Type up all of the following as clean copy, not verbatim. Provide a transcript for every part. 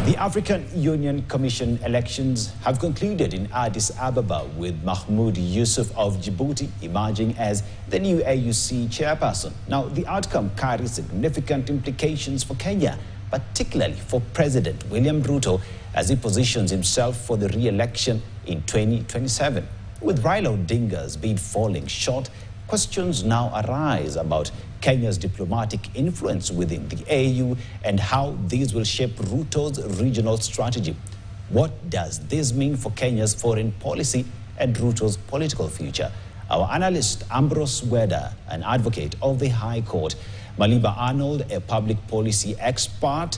The African Union Commission elections have concluded in Addis Ababa, with Mahmoud Yusuf of Djibouti emerging as the new AUC chairperson. Now, the outcome carries significant implications for Kenya, particularly for President William Ruto, as he positions himself for the re-election in 2027. With Raila Odinga's bid falling short, questions now arise about Kenya's diplomatic influence within the AU and how these will shape Ruto's regional strategy. What does this mean for Kenya's foreign policy and Ruto's political future? Our analyst Ambrose Weda, an advocate of the High Court, Maliba Arnold, a public policy expert,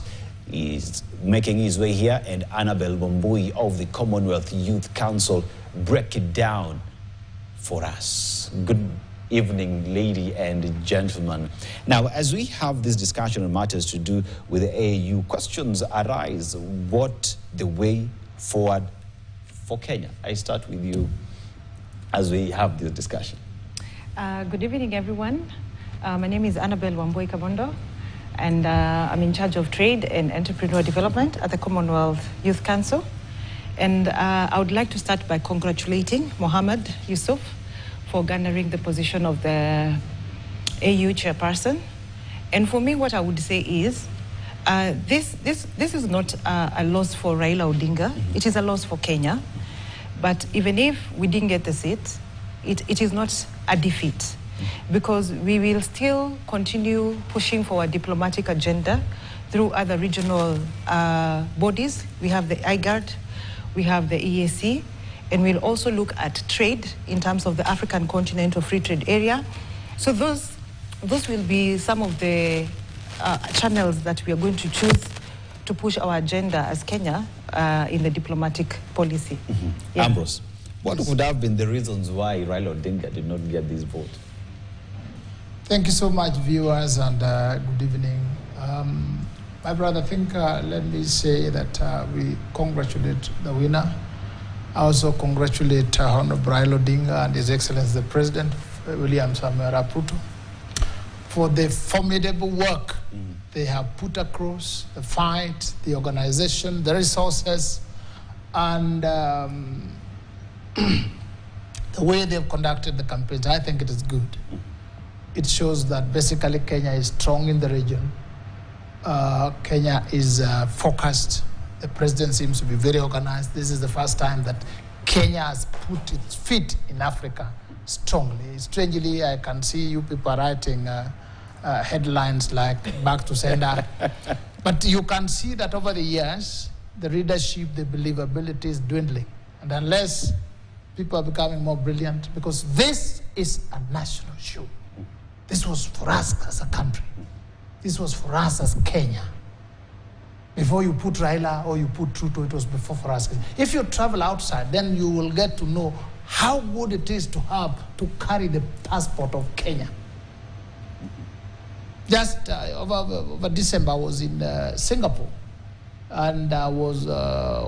is making his way here, and Annabel Bombui of the Commonwealth Youth Council break it down for us. Good evening, lady and gentlemen. Now, as we have this discussion on matters to do with the AU, questions arise. What the way forward for Kenya? I start with you as we have this discussion. Good evening, everyone. My name is Annabel Wambui Kabondo, and I'm in charge of trade and entrepreneur development at the Commonwealth Youth Council. And I would like to start by congratulating Mohammed Yusuf for garnering the position of the AU chairperson. And for me, what I would say is, this is not a loss for Raila Odinga. It is a loss for Kenya. But even if we didn't get the seat, it is not a defeat, because we will still continue pushing for a diplomatic agenda through other regional bodies. We have the IGAD, we have the EAC, and we'll also look at trade in terms of the African Continental Free Trade Area. So those will be some of the channels that we are going to choose to push our agenda as Kenya in the diplomatic policy. Yeah. Ambrose, what would have been the reasons why Raila Odinga did not get this vote? Thank you so much, viewers, and good evening. My brother, I think let me say that we congratulate the winner. I also congratulate Honorable Raila Odinga and His Excellency the President, William Samoei Ruto, for the formidable work they have put across, the fight, the organization, the resources, and the way they've conducted the campaigns. I think it is good. It shows that basically Kenya is strong in the region. Kenya is focused. The president seems to be very organized. This is the first time that Kenya has put its feet in Africa strongly. Strangely, I can see you people writing headlines like back to sender. But you can see that over the years, the readership, the believability is dwindling. And unless people are becoming more brilliant, because this is a national show. This was for us as a country. This was for us as Kenya. Before you put Raila or you put Ruto, it was before for us. If you travel outside, then you will get to know how good it is to carry the passport of Kenya. Just over December, I was in Singapore, and I was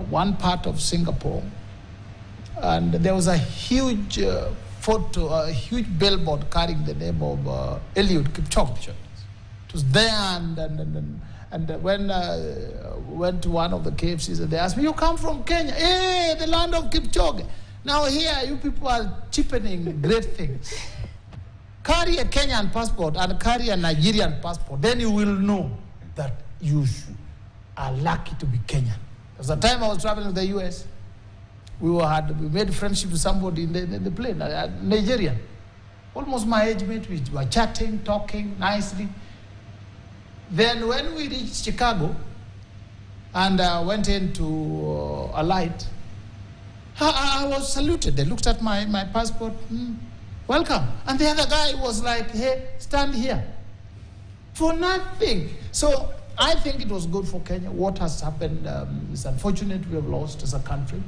one part of Singapore, and there was a huge photo, a huge billboard carrying the name of Eliud Kipchoge. It was there, and when we went to one of the KFCs, they asked me, "You come from Kenya?" Hey, the land of Kipchoge. Now here, you people are cheapening great things. Carry a Kenyan passport and carry a Nigerian passport, then you will know that you are lucky to be Kenyan. There was a time I was traveling to the US. We made friendship with somebody in the plane, a Nigerian. Almost my age mate, we were chatting, talking nicely. Then when we reached Chicago and went into Alight, I was saluted. They looked at my passport, welcome. And the other guy was like, hey, stand here. For nothing. So I think it was good for Kenya. What has happened is unfortunate. We have lost as a country.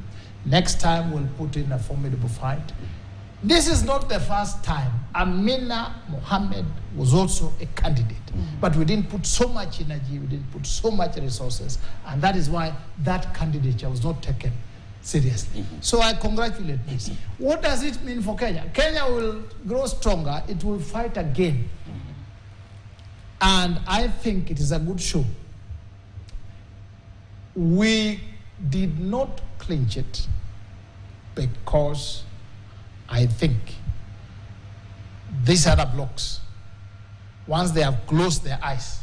Next time we'll put in a formidable fight. This is not the first time. Amina Mohammed was also a candidate. But we didn't put so much energy, we didn't put so much resources, and that is why that candidature was not taken seriously. So I congratulate this. What does it mean for Kenya? Kenya will grow stronger, it will fight again. And I think it is a good show. we did not clinch it because I think these other blocks, once they have closed their eyes,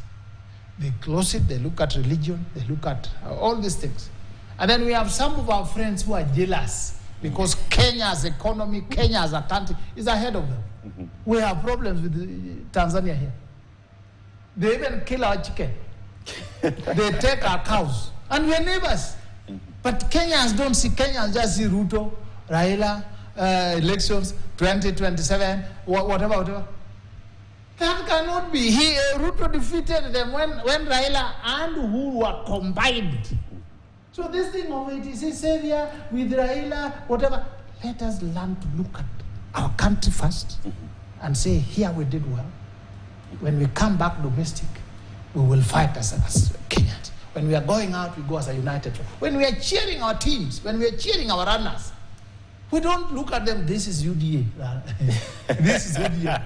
they close it, they look at religion, they look at all these things. And then we have some of our friends who are jealous because Kenya's economy, Kenya as a country is ahead of them. Mm-hmm. We have problems with Tanzania here. They even kill our chicken. They take our cows. And we're neighbors. Mm-hmm. But Kenyans don't see, Kenyans just see Ruto, Raila, elections, 2027, whatever. That cannot be. Ruto defeated them when Raila and who were combined. So this thing of it is a savior with Raila, whatever. Let us learn to look at our country first and say, here we did well. When we come back domestic, we will fight as Kenyans. When we are going out, we go as a united front. When we are cheering our teams, when we are cheering our runners, we don't look at them, this is UDA. This is UDA.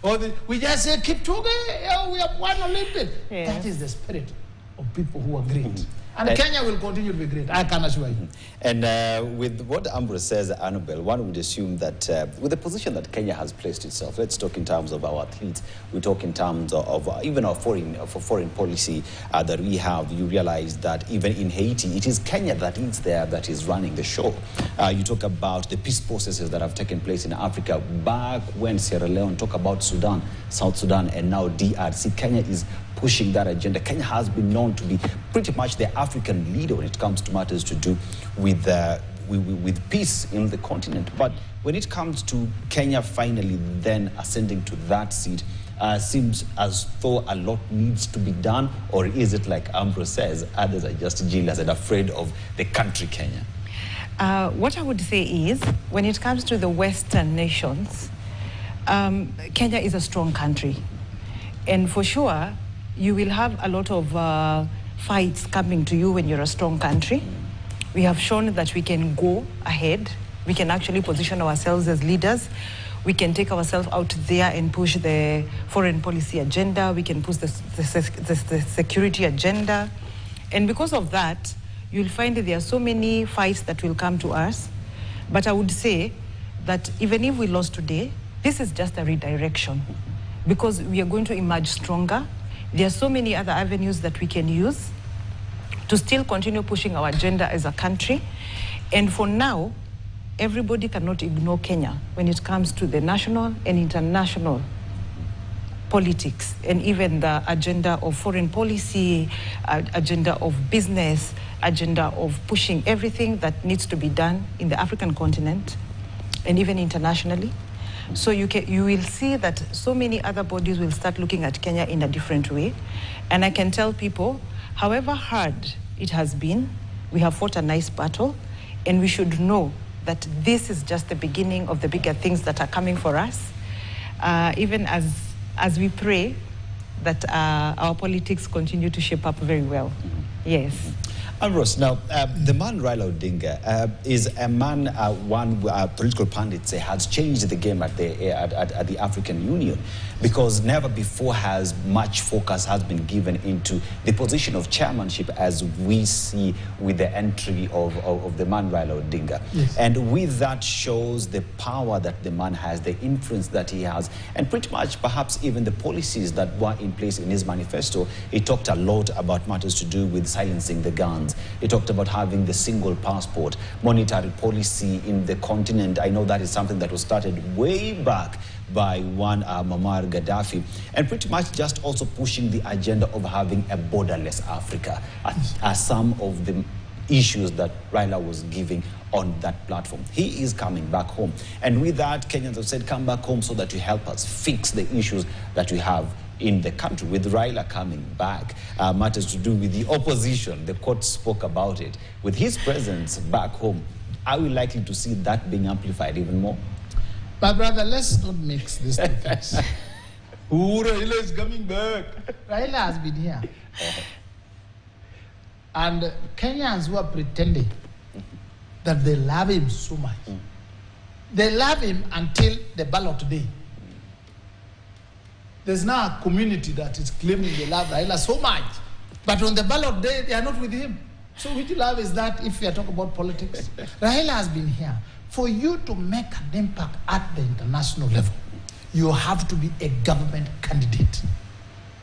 Or we just say, keep together, we have won Olympics. Yeah. That is the spirit of people who are great. And Kenya will continue to be great, I can assure you. And with what Ambrose says, Annabelle, one would assume that with the position that Kenya has placed itself, let's talk in terms of our athletes, we talk in terms of even our foreign policy that we have, you realize that even in Haiti, it is Kenya that is there, that is running the show. You talk about the peace processes that have taken place in Africa, back when Sierra Leone, talk about Sudan, South Sudan, and now DRC, Kenya is pushing that agenda. Kenya has been known to be pretty much the African leader when it comes to matters to do with peace in the continent. But when it comes to Kenya finally then ascending to that seat, seems as though a lot needs to be done, or is it like Ambrose says, others are just jealous and afraid of the country Kenya? What I would say is, when it comes to the Western nations, Kenya is a strong country. And for sure, you will have a lot of fights coming to you when you're a strong country. We have shown that we can go ahead. We can actually position ourselves as leaders. We can take ourselves out there and push the foreign policy agenda. We can push the security agenda. And because of that, you'll find that there are so many fights that will come to us. But I would say that even if we lost today, this is just a redirection, because we are going to emerge stronger. There are so many other avenues that we can use to still continue pushing our agenda as a country. And for now, everybody cannot ignore Kenya when it comes to the national and international politics, and even the agenda of foreign policy, agenda of business, agenda of pushing everything that needs to be done in the African continent and even internationally. So you will see that so many other bodies will start looking at Kenya in a different way. And I can tell people, however hard it has been, we have fought a nice battle, and we should know that this is just the beginning of the bigger things that are coming for us, even as we pray that our politics continue to shape up very well. Yes. Ambrose, now, the man Raila Odinga is a man, one political pundits say has changed the game at the African Union, because never before has much focus has been given into the position of chairmanship, as we see with the entry of the man Raila Odinga. Yes. And with that shows the power that the man has, the influence that he has, and pretty much perhaps even the policies that were in place in his manifesto. He talked a lot about matters to do with silencing the guns. He talked about having the single passport, monetary policy in the continent. I know that is something that was started way back by one Muammar Gaddafi, and pretty much just also pushing the agenda of having a borderless Africa as some of the issues that Raila was giving on that platform. He is coming back home. And with that, Kenyans have said, come back home so that you help us fix the issues that we have in the country. With Raila coming back, matters to do with the opposition, the court spoke about it. With his presence back home, are we likely to see that being amplified even more? But brother, let's not mix these two things. Raila is coming back. Raila has been here. And Kenyans who are pretending that they love him so much, they love him until the ballot day. There's now a community that is claiming they love Raila so much, but on the ballot day, they are not with him. So which you love is that if you are talking about politics, Raila has been here. For you to make an impact at the international level, you have to be a government candidate.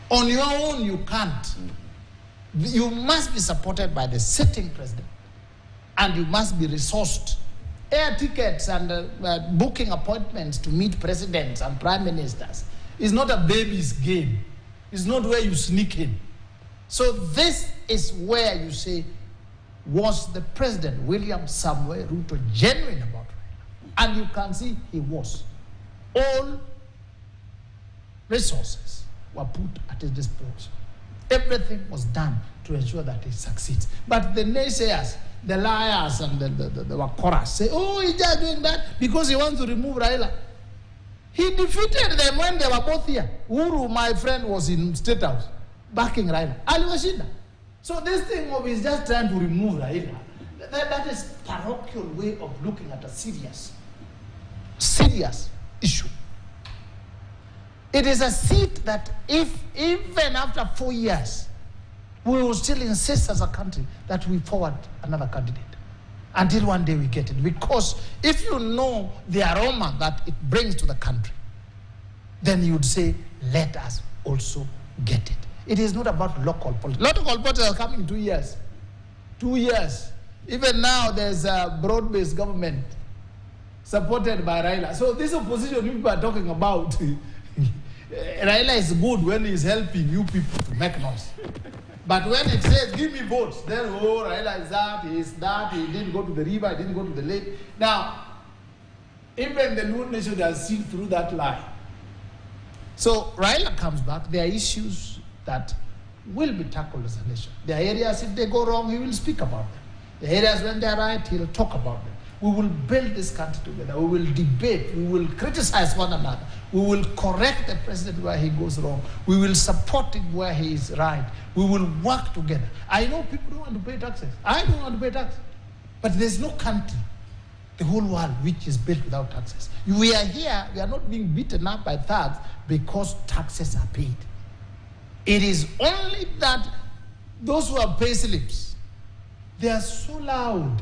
On your own, you can't. You must be supported by the sitting president, and you must be resourced. Air tickets and booking appointments to meet presidents and prime ministers is not a baby's game. It's not where you sneak in. So this is where you say, was the President William Samuel Ruto genuine about Raila? And you can see he was. All resources were put at his disposal. Everything was done to ensure that he succeeds. But the naysayers, the liars and the wakoras say, oh, he's just doing that because he wants to remove Raila. He defeated them when they were both here. Uhuru, my friend, was in State House, backing Raila. Aliwashinda. So this thing of is just trying to remove Raila, that is parochial way of looking at a serious issue. It is a seat that if even after 4 years, we will still insist as a country that we forward another candidate until one day we get it. Because if you know the aroma that it brings to the country, then you would say, let us also get it. It is not about local politics. Local politics are coming in 2 years. 2 years. Even now, there's a broad-based government supported by Raila. So this opposition people are talking about, Raila is good when he's helping you people to make noise. But when it says, give me votes, then, oh, Raila is that, he didn't go to the river, he didn't go to the lake. Now, even the Luo Nation has seen through that lie. So Raila comes back, there are issues that will be tackled as a nation. There are areas, if they go wrong, he will speak about them. The areas when they're right, he'll talk about them. We will build this country together. We will debate. We will criticize one another. We will correct the president where he goes wrong. We will support him where he is right. We will work together. I know people don't want to pay taxes. I don't want to pay taxes. But there's no country, the whole world, which is built without taxes. We are here, we are not being beaten up by thugs because taxes are paid. It is only that those who have pay slips, they are so loud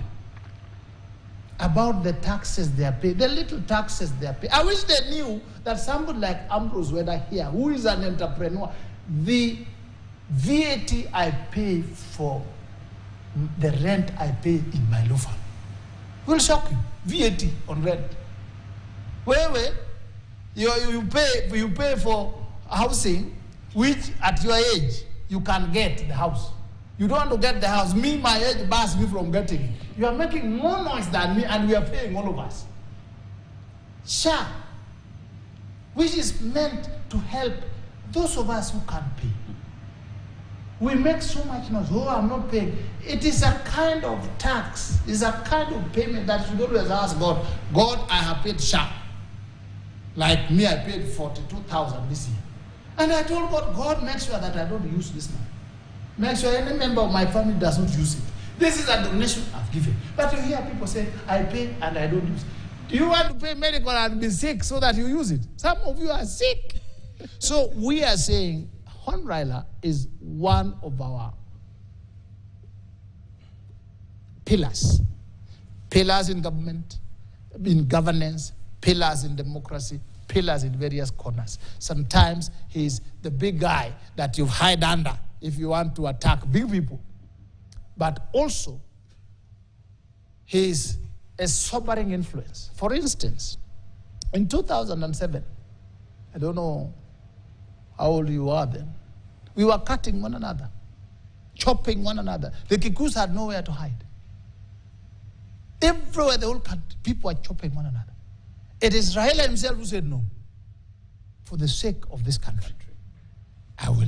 about the taxes they are paying, the little taxes they are paying. I wish they knew that somebody like Ambrose Weda here, who is an entrepreneur, the VAT I pay for the rent I pay in my law firm will shock you. VAT on rent. Where you pay for housing, which at your age you can get the house. You don't want to get the house. Me, my age bars me from getting it. You are making more noise than me, and we are paying all of us. SHA, which is meant to help those of us who can't pay. We make so much noise. Oh, I'm not paying. It is a kind of tax. It's a kind of payment that you always ask God. God, I have paid SHA. Like me, I paid 42,000 this year. And I told God, God, make sure that I don't use this money. Make sure any member of my family does not use it. This is a donation I've given. But you hear people say, I pay and I don't use it. Do you want to pay medical and be sick so that you use it? Some of you are sick. So we are saying, Hon Raila is one of our pillars. Pillars in government, in governance, pillars in democracy, pillars in various corners. Sometimes he's the big guy that you hide under if you want to attack big people. But also, he's a sobering influence. For instance, in 2007, I don't know how old you are then, we were cutting one another, chopping one another. The Kikus had nowhere to hide. Everywhere, the whole country, people are chopping one another. It is Raila himself who said, no, for the sake of this country, I will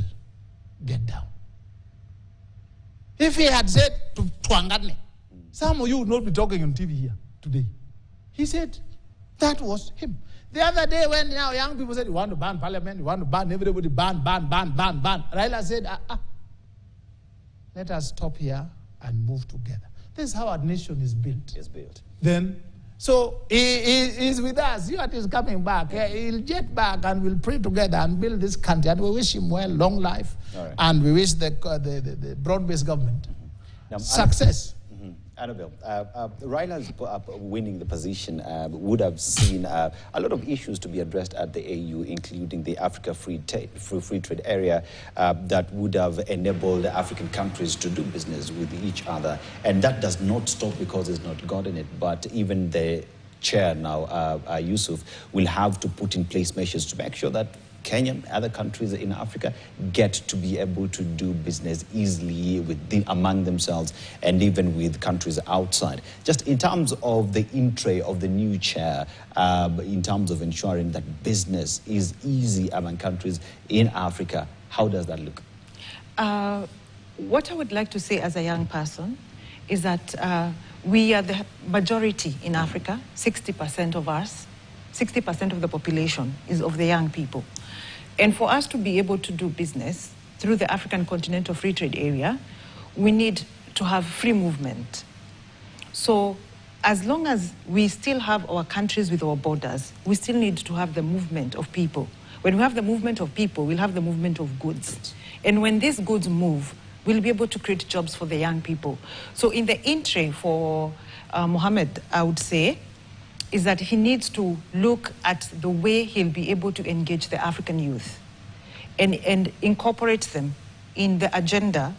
get down. If he had said to Angane, some of you would not be talking on TV here today. He said that was him. The other day when now young people said, you want to ban parliament, you want to ban everybody, ban. Raila said, let us stop here and move together. This is how our nation is built. It's built. Then, so he is with us. He is coming back. He'll jet back and we'll pray together and build this country. And we wish him well, long life. Right. And we wish the broad-based government success. Annabelle, Raila's winning the position would have seen a lot of issues to be addressed at the AU, including the Africa Free Trade Area that would have enabled African countries to do business with each other. And that does not stop because it's not gotten it, but even the chair now, Yusuf, will have to put in place measures to make sure that Kenya and other countries in Africa get to be able to do business easily among themselves and even with countries outside. Just in terms of the in-tray of the new chair, in terms of ensuring that business is easy among countries in Africa, how does that look? What I would like to say as a young person is that we are the majority in Africa. 60% of us, 60% of the population is of the young people. And for us to be able to do business through the African Continental Free Trade Area, we need to have free movement. So as long as we still have our countries with our borders, we still need to have the movement of people. When we have the movement of people, we'll have the movement of goods. And when these goods move, we'll be able to create jobs for the young people. So in the in-tray for Mohammed, I would say, is that he needs to look at the way he'll be able to engage the African youth and incorporate them in the agenda.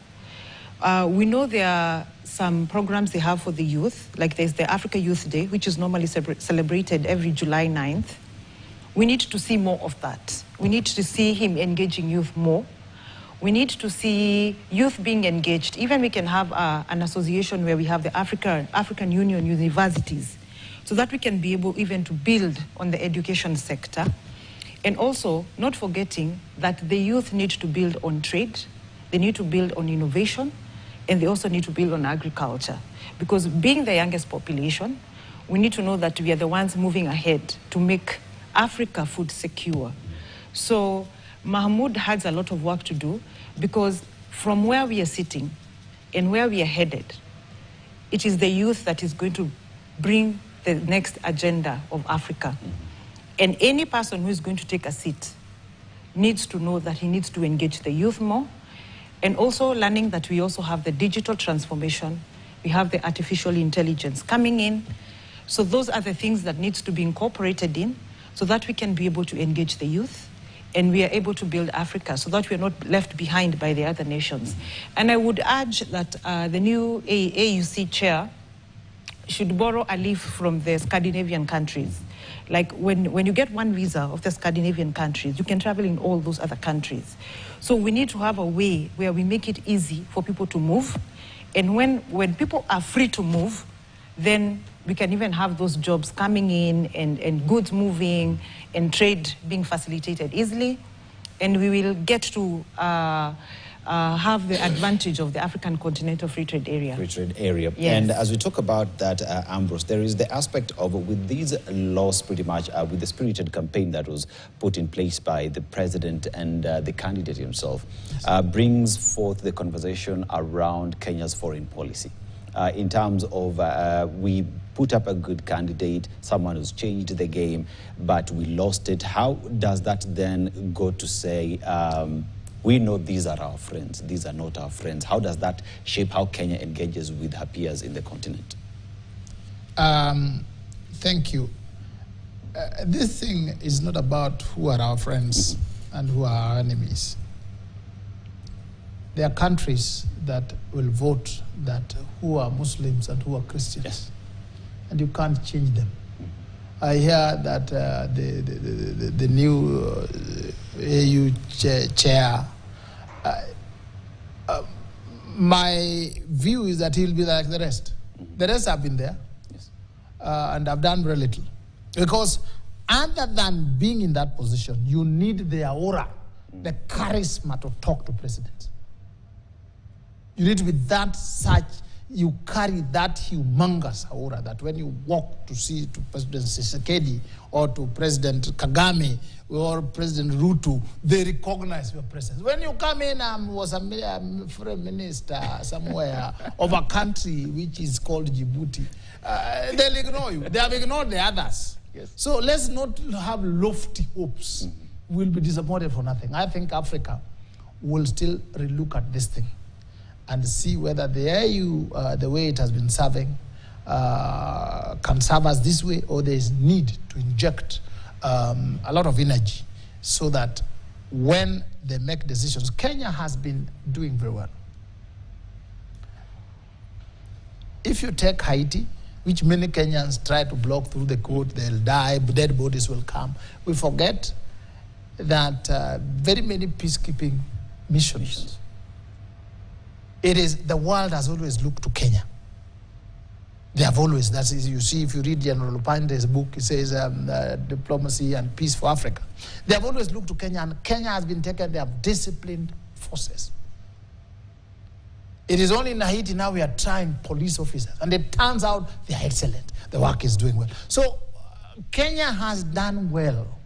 We know there are some programs they have for the youth, like there's the Africa Youth Day, which is normally celebrated every July 9th. We need to see more of that. We need to see him engaging youth more. We need to see youth being engaged. Even we can have an association where we have the African Union universities, so that we can be able even to build on the education sector. And also, not forgetting that the youth need to build on trade, they need to build on innovation, and they also need to build on agriculture. Because being the youngest population, we need to know that we are the ones moving ahead to make Africa food secure. So Mahmoud has a lot of work to do, because from where we are sitting and where we are headed, it is the youth that is going to bring the next agenda of Africa. And any person who is going to take a seat needs to know that he needs to engage the youth more, and also learning that we also have the digital transformation, we have the artificial intelligence coming in. So those are the things that needs to be incorporated in, so that we can be able to engage the youth and we are able to build Africa so that we are not left behind by the other nations. And I would urge that the new AUC chair should borrow a leaf from the Scandinavian countries. Like when you get one visa of the Scandinavian countries, you can travel in all those other countries. So we need to have a way where we make it easy for people to move. And when people are free to move, then we can even have those jobs coming in and goods moving and trade being facilitated easily. And we will get to have the advantage of the African Continental Free Trade Area. Free Trade Area. Yes. And as we talk about that, Ambrose, there is the aspect of, with these laws pretty much, with the spirited campaign that was put in place by the president and the candidate himself, brings forth the conversation around Kenya's foreign policy. In terms of we put up a good candidate, someone who's changed the game, but we lost it. How does that then go to say, we know these are our friends, these are not our friends? How does that shape how Kenya engages with her peers in the continent? Thank you. This thing is not about who are our friends and who are our enemies. There are countries that will vote that who are Muslims and who are Christians. Yes. And you can't change them. I hear that the new AU chair, my view is that he'll be like the rest. The rest have been there, yes, and have done very little. Because other than being in that position, you need the aura, the charisma to talk to presidents. You need to be that such, you carry that humongous aura that when you walk to see to President Tshisekedi or to President Kagame or President Ruto, they recognize your presence. When you come in, was a foreign minister somewhere of a country which is called Djibouti, they'll ignore you. They have ignored the others. Yes. So let's not have lofty hopes. We'll be disappointed for nothing. I think Africa will still relook at this thing and see whether the AU, the way it has been serving, can serve us this way, or there is need to inject a lot of energy so that when they make decisions, Kenya has been doing very well. If you take Haiti, which many Kenyans try to block through the court, they'll die, dead bodies will come. We forget that very many peacekeeping missions, it is, the world has always looked to Kenya. They have always, that's, you see, if you read General Lupande's book, it says Diplomacy and Peace for Africa. They have always looked to Kenya, and Kenya has been taken, they have disciplined forces. It is only in Haiti now we are trying police officers, and it turns out they are excellent. The work is doing well. So Kenya has done well.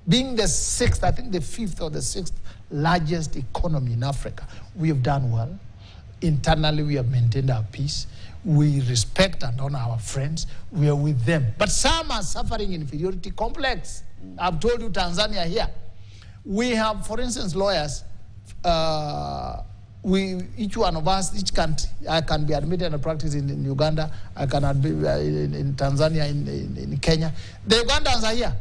Being the sixth, I think the fifth or the sixth largest economy in Africa, we have done well. Internally, we have maintained our peace. We respect and honor our friends. We are with them. But some are suffering inferiority complex. I've told you Tanzania here. We have, for instance, lawyers. Each one of us, each country, I can be admitted and practice in Uganda. I can be in Tanzania, in Kenya. The Ugandans are here.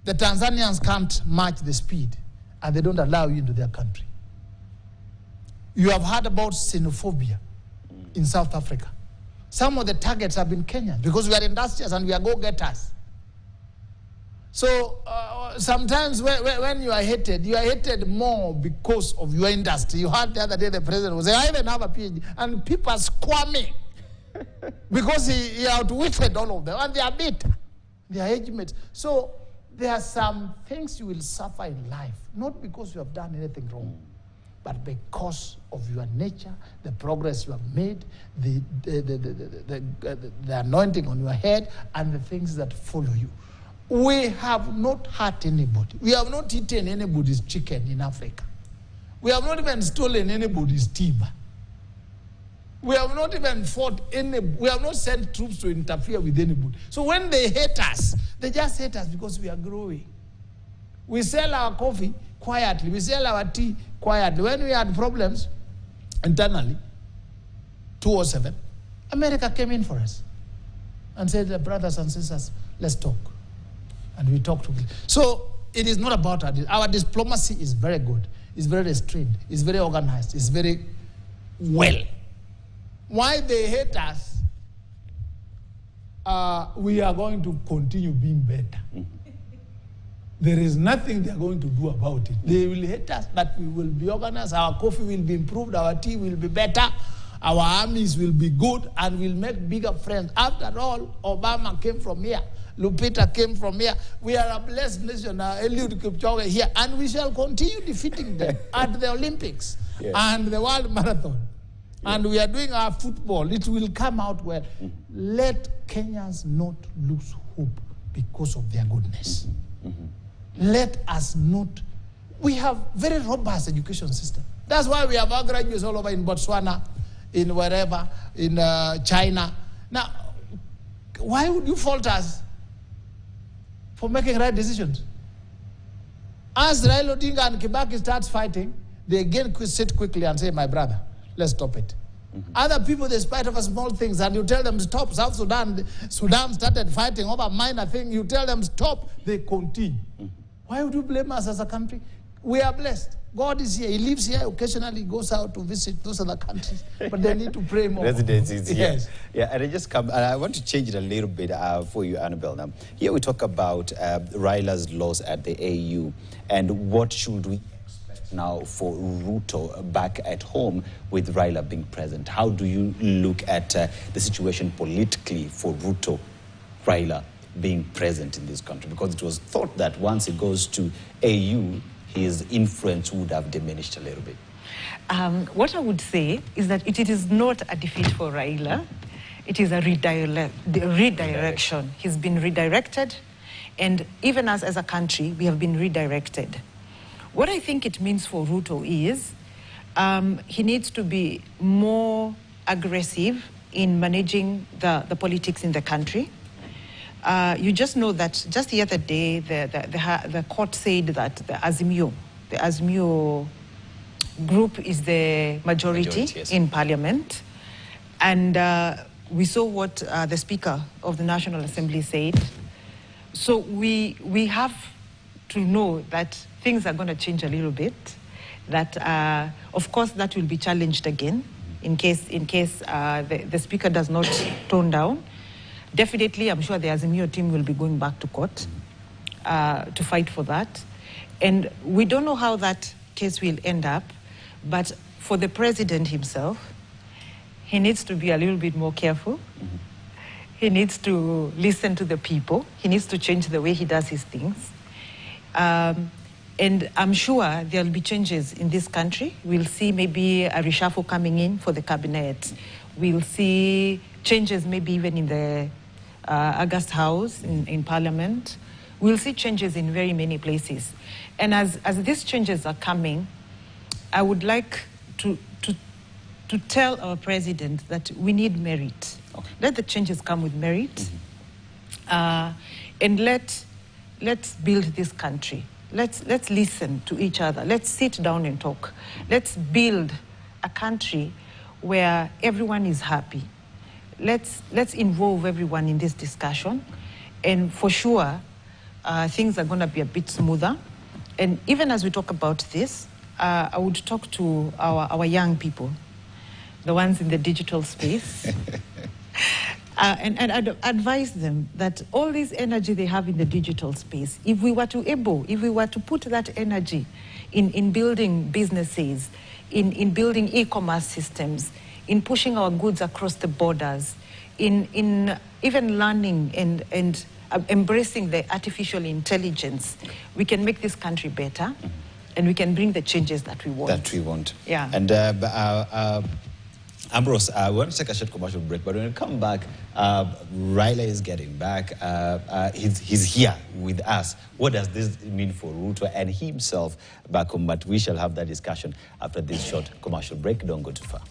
The Tanzanians can't match the speed, and they don't allow you into their country. You have heard about xenophobia in South Africa. Some of the targets have been Kenyans because we are industrious and we are go-getters. So sometimes when you are hated more because of your industry. You heard the other day the president was saying, I even have a PhD, and people are squirming because he outwitted all of them, and they are bitter. They are age mates. So there are some things you will suffer in life, not because you have done anything wrong, but because of your nature, the progress you have made, the anointing on your head, and the things that follow you. We have not hurt anybody. We have not eaten anybody's chicken in Africa. We have not even stolen anybody's timber. We have not even fought we have not sent troops to interfere with anybody. So when they hate us, they just hate us because we are growing. We sell our coffee quietly. We sell our tea quietly. When we had problems internally, 2007, America came in for us and said, brothers and sisters, let's talk. And we talked together. So it is not about our diplomacy is very good. It's very restrained. It's very organized. It's very well. Why they hate us, we are going to continue being better. There is nothing they are going to do about it. They will hate us, but we will be organized. Our coffee will be improved. Our tea will be better. Our armies will be good, and we'll make bigger friends. After all, Obama came from here. Lupita came from here. We are a blessed nation. Eliud Kipchoge here. And we shall continue defeating them at the Olympics and the World Marathon. And we are doing our football. It will come out well. Let Kenyans not lose hope because of their goodness. Let us not. We have very robust education system. That's why we have our graduates all over in Botswana, in wherever, in China. Now, why would you fault us for making right decisions? As Raila, Odinga, and Kibaki starts fighting, they again sit quickly and say, my brother, let's stop it. Other people, they spite of small things, and you tell them stop. South Sudan started fighting over a minor thing. You tell them stop, they continue. Why would you blame us as a country? We are blessed. God is here. He lives here. Occasionally he goes out to visit those other countries, but they need to pray more. Residencies here. Yes. Yeah, and I want to change it a little bit for you, Annabelle. Now, here we talk about Raila's loss at the AU, and what should we expect now for Ruto back at home with Raila being present? How do you look at the situation politically for Ruto, Raila being present in this country? Because it was thought that once he goes to AU, his influence would have diminished a little bit. What I would say is that it is not a defeat for Raila. It is a redirection. He's been redirected, and even us as a country, we have been redirected. What I think it means for Ruto is he needs to be more aggressive in managing the politics in the country. You just know that just the other day, the court said that the Azimio group is the majority yes. in Parliament. And we saw what the Speaker of the National Assembly said. So we have to know that things are going to change a little bit, that of course that will be challenged again in case the Speaker does not tone down. Definitely, I'm sure the Azimio team will be going back to court to fight for that. And we don't know how that case will end up, but for the president himself, he needs to be a little bit more careful. He needs to listen to the people. He needs to change the way he does his things. And I'm sure there'll be changes in this country. We'll see maybe a reshuffle coming in for the cabinet. We'll see changes maybe even in the August House in Parliament. We'll see changes in very many places. And as these changes are coming, I would like to tell our president that we need merit. Okay. Let the changes come with merit. And let's build this country. Let's listen to each other. Let's sit down and talk. Let's build a country where everyone is happy. Let's involve everyone in this discussion. And for sure, things are going to be a bit smoother. And even as we talk about this, I would talk to our young people, the ones in the digital space, and I'd advise them that all this energy they have in the digital space, if we were to put that energy in building businesses, in building e-commerce systems, in pushing our goods across the borders, in even learning and embracing the artificial intelligence, we can make this country better, and we can bring the changes that we want. Yeah. And Ambrose, we want to take a short commercial break, but when we come back, Raila is getting back. He's here with us. What does this mean for Ruto and himself back home? But we shall have that discussion after this short commercial break. Don't go too far.